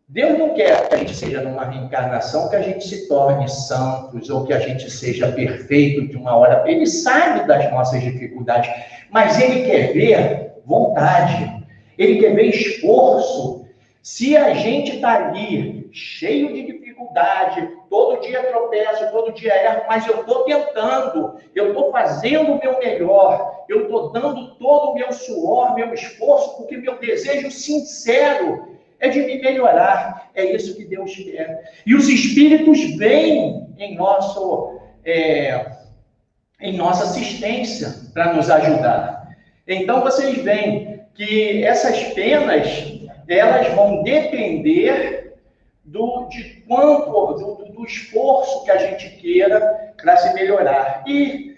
Deus não quer que a gente seja numa reencarnação, que a gente se torne santos, ou que a gente seja perfeito de uma hora. Ele sabe das nossas dificuldades, mas Ele quer ver vontade, Ele quer ver esforço. Se a gente está ali, cheio de dificuldade, todo dia tropeço, todo dia erro, mas eu estou tentando, eu estou fazendo o meu melhor, eu estou dando todo o meu suor, meu esforço, porque meu desejo sincero é de me melhorar. É isso que Deus quer. E os espíritos vêm em nossa assistência para nos ajudar. Então, vocês veem que essas penas, elas vão depender do esforço que a gente queira para se melhorar. E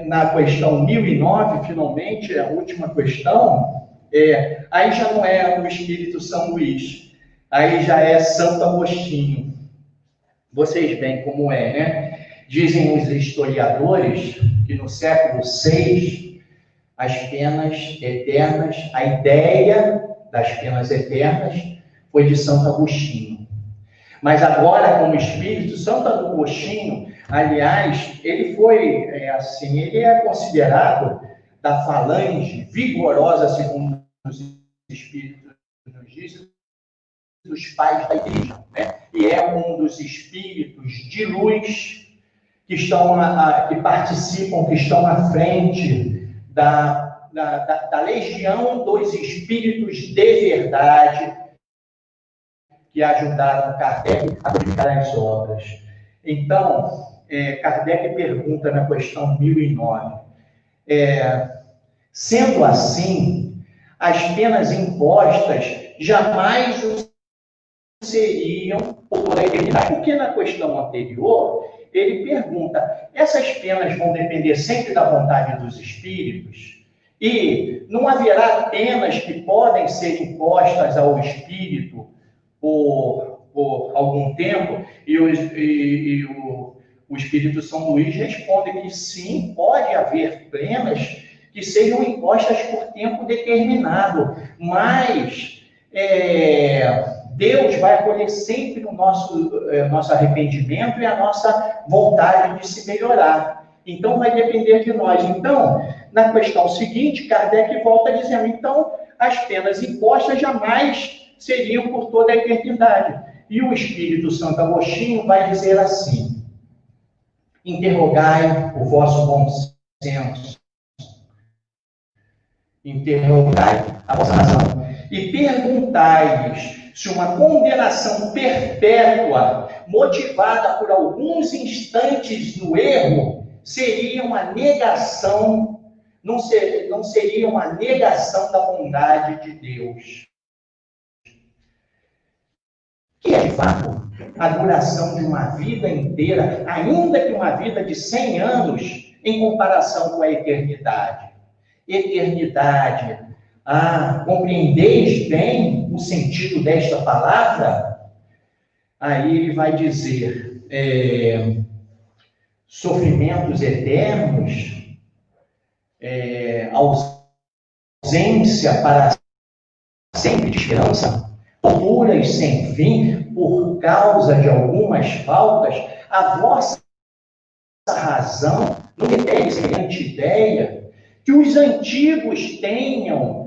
na questão 1009, finalmente, a última questão, aí já não é o Espírito São Luís, aí já é Santo Agostinho. Vocês veem como é, né? Dizem os historiadores que no século VI, as penas eternas, a ideia das penas eternas foi de Santo Agostinho. Mas agora, como espírito, Santo Agostinho, aliás, ele foi, ele é considerado da falange vigorosa, segundo os espíritos nos dizem, dos pais da igreja, né? E é um dos espíritos de luz que participam, que estão à frente da legião dos espíritos de verdade que ajudaram Kardec a publicar as obras. Então, Kardec pergunta na questão 1009, sendo assim, as penas impostas jamais seriam por toda a eternidade. Porque na questão anterior, ele pergunta, essas penas vão depender sempre da vontade dos espíritos? E não haverá penas que podem ser impostas ao espírito por algum tempo? E o Espírito São Luís responde que sim, pode haver penas que sejam impostas por tempo determinado, mas Deus vai acolher sempre o nosso arrependimento e a nossa vontade de se melhorar. Então, vai depender de nós. Então, na questão seguinte, Kardec volta dizendo, então, as penas impostas jamais seriam por toda a eternidade. E o Espírito Santo Agostinho vai dizer assim, interrogai o vosso bom senso, interrogai a vossa razão, e perguntai-lhes se uma condenação perpétua, motivada por alguns instantes no erro, seria uma negação, não seria uma negação da bondade de Deus. Que é, de fato, a duração de uma vida inteira, ainda que uma vida de 100 anos, em comparação com a eternidade. Eternidade. Compreendeis bem o sentido desta palavra? Aí ele vai dizer, sofrimentos eternos, ausência para sempre de esperança, torturas sem fim por causa de algumas faltas, a vossa razão não tem semelhante ideia que os antigos tenham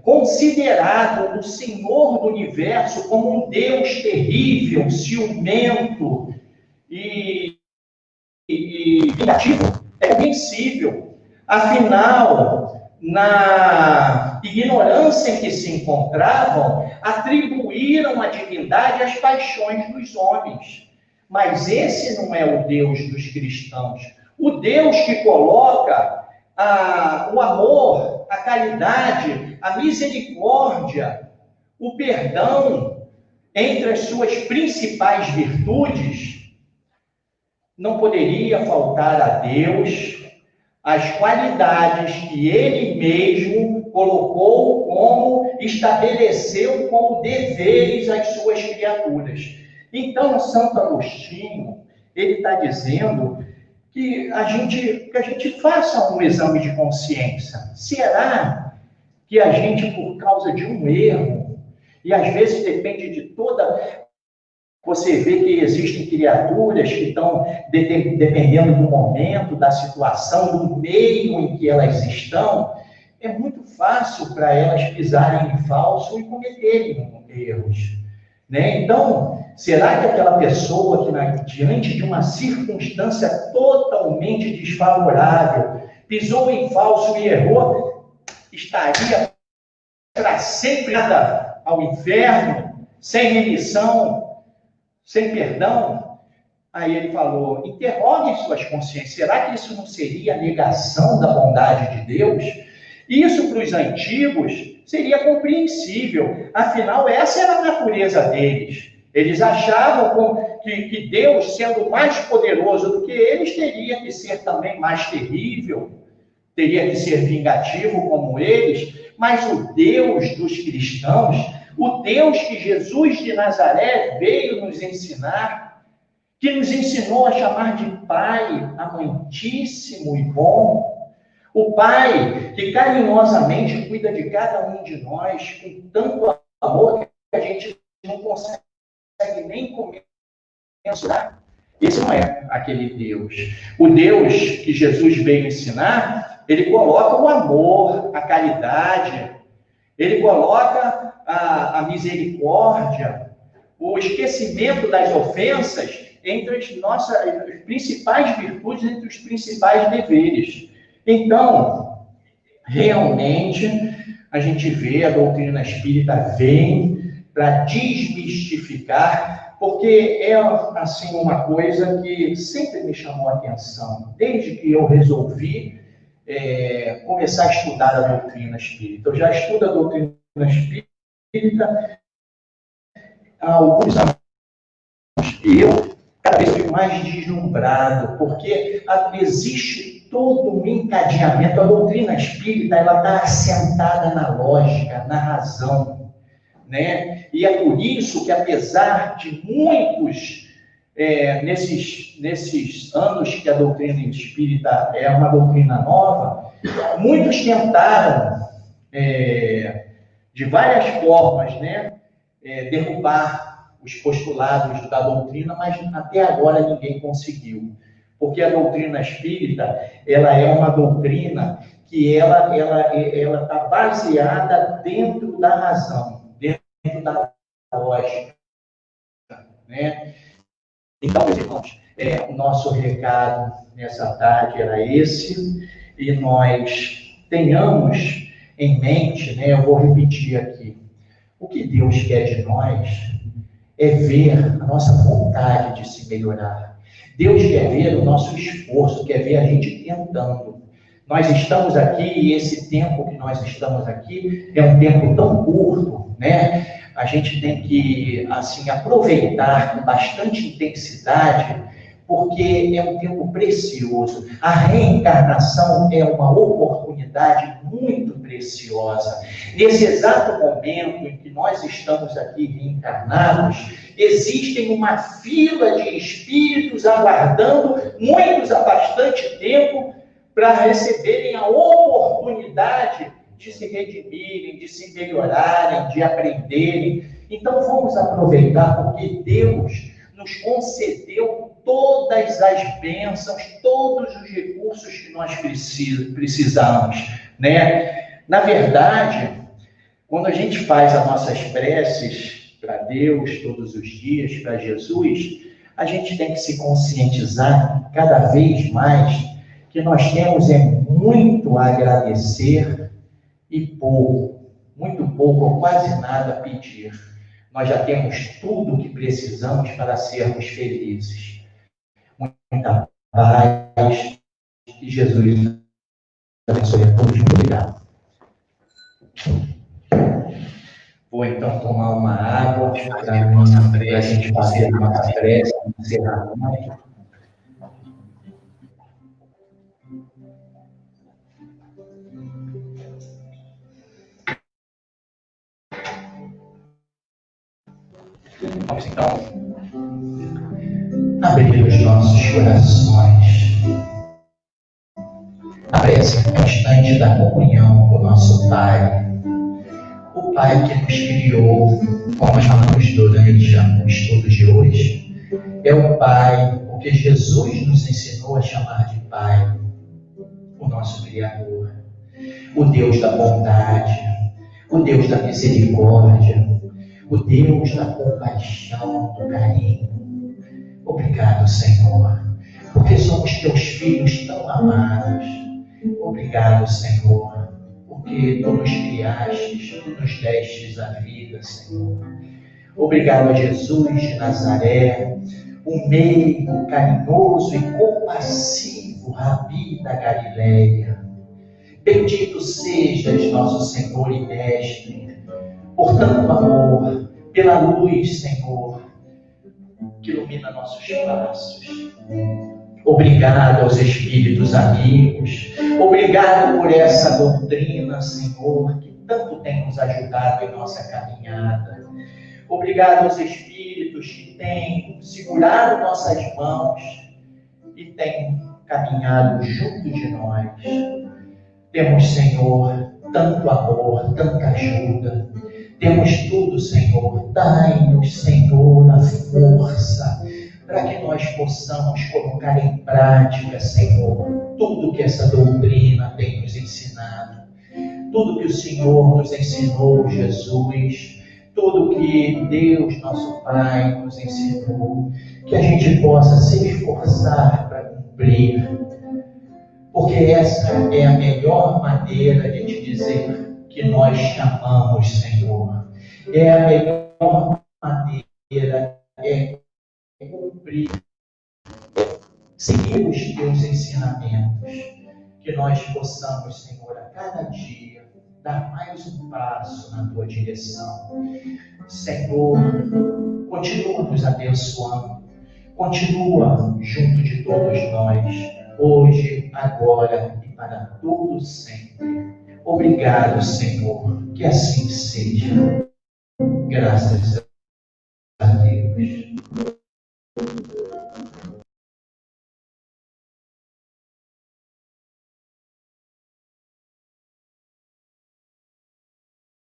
considerado o Senhor do Universo como um Deus terrível, ciumento e vingativo. É compreensível. Afinal, na ignorância em que se encontravam, atribuíram a divindade às paixões dos homens. Mas esse não é o Deus dos cristãos. O Deus que coloca o amor, a caridade, a misericórdia, o perdão entre as suas principais virtudes, não poderia faltar a Deus as qualidades que Ele mesmo colocou estabeleceu como deveres às suas criaturas. Então, Santo Agostinho, ele está dizendo que a gente faça um exame de consciência. Será que a gente, por causa de um erro, e às vezes depende de toda... Você vê que existem criaturas que estão, dependendo do momento, da situação, do meio em que elas estão, é muito fácil para elas pisarem em falso e cometerem erros. Né? Então, será que aquela pessoa que, diante de uma circunstância totalmente desfavorável, pisou em falso e errou, estaria para sempre ao inferno, sem remissão, sem perdão? Aí ele falou, interroguem suas consciências, será que isso não seria a negação da bondade de Deus? Isso para os antigos seria compreensível, afinal essa era a natureza deles. Eles achavam que Deus, sendo mais poderoso do que eles, teria que ser também mais terrível, teria que ser vingativo como eles, mas o Deus dos cristãos, o Deus que Jesus de Nazaré veio nos ensinar, que nos ensinou a chamar de Pai amantíssimo e bom, o Pai que carinhosamente cuida de cada um de nós com tanto amor que a gente não consegue nem mensurar. Esse não é aquele Deus. O Deus que Jesus veio ensinar, ele coloca o amor, a caridade, ele coloca a misericórdia, o esquecimento das ofensas entre as nossas principais virtudes, entre os principais deveres. Então, realmente, a gente vê a doutrina espírita vem para desmistificar, porque é assim uma coisa que sempre me chamou a atenção, desde que eu resolvi começar a estudar a doutrina espírita. Eu já estudo a doutrina espírita há alguns anos, e eu cada vez fico mais deslumbrado, porque existe todo um encadeamento. A doutrina espírita, ela está assentada na lógica, na razão, né? E é por isso que, apesar de muitos, nesses anos que a doutrina espírita é uma doutrina nova, muitos tentaram, de várias formas, né, derrubar os postulados da doutrina, mas até agora ninguém conseguiu. Porque a doutrina espírita, ela é uma doutrina que ela está baseada dentro da razão, dentro da lógica, né? Então, meus irmãos, o nosso recado nessa tarde era esse, e nós tenhamos em mente, né, eu vou repetir aqui, o que Deus quer de nós é ver a nossa vontade de se melhorar. Deus quer ver o nosso esforço, quer ver a gente tentando. Nós estamos aqui, e esse tempo que nós estamos aqui é um tempo tão curto, né? A gente tem que, assim, aproveitar com bastante intensidade, porque é um tempo precioso. A reencarnação é uma oportunidade muito preciosa. Nesse exato momento em que nós estamos aqui reencarnados, existem uma fila de espíritos aguardando, muitos há bastante tempo, para receberem a oportunidade de se redimirem, de se melhorarem, de aprenderem. Então vamos aproveitar, porque Deus nos concedeu todas as bênçãos, todos os recursos que nós precisamos, né? Na verdade, quando a gente faz as nossas preces para Deus todos os dias, para Jesus, a gente tem que se conscientizar cada vez mais que nós temos muito a agradecer e pouco, muito pouco ou quase nada a pedir. Nós já temos tudo o que precisamos para sermos felizes. Muita paz, que Jesus abençoe a todos. Muito obrigado. Vou então tomar uma água para a gente fazer a nossa prece, encerramento. Vamos então abrir os nossos corações. A prece constante da comunhão com o nosso Pai. O Pai que nos criou, como chamamos durante o estudo de hoje, é o Pai, o que Jesus nos ensinou a chamar de Pai, o nosso Criador, o Deus da bondade, o Deus da misericórdia, o Deus da compaixão, do carinho. Obrigado, Senhor, porque somos teus filhos tão amados. Obrigado, Senhor, porque tu nos criastes, tu nos destes a vida, Senhor. Obrigado a Jesus de Nazaré, o meigo, carinhoso e compassivo Rabi da Galileia. Bendito sejas, nosso Senhor e Mestre, por tanto amor, pela luz, Senhor, que ilumina nossos passos. Obrigado aos espíritos amigos, obrigado por essa doutrina, Senhor, que tanto tem nos ajudado em nossa caminhada. Obrigado aos espíritos que têm segurado nossas mãos e têm caminhado junto de nós. Temos, Senhor, tanto amor, tanta ajuda. Temos tudo, Senhor. Dai-nos, Senhor, a força para que nós possamos colocar em prática, Senhor, tudo que essa doutrina tem nos ensinado. Tudo que o Senhor nos ensinou, Jesus. Tudo que Deus, nosso Pai, nos ensinou. Que a gente possa se esforçar para cumprir. Porque essa é a melhor maneira de te dizer que nós chamamos, Senhor. É a melhor maneira, cumprir, seguir os teus ensinamentos. Que nós possamos, Senhor, a cada dia, dar mais um passo na tua direção. Senhor, continua nos abençoando. Continua junto de todos nós. Hoje, agora e para todo sempre. Obrigado, Senhor, que assim seja. Graças a Deus.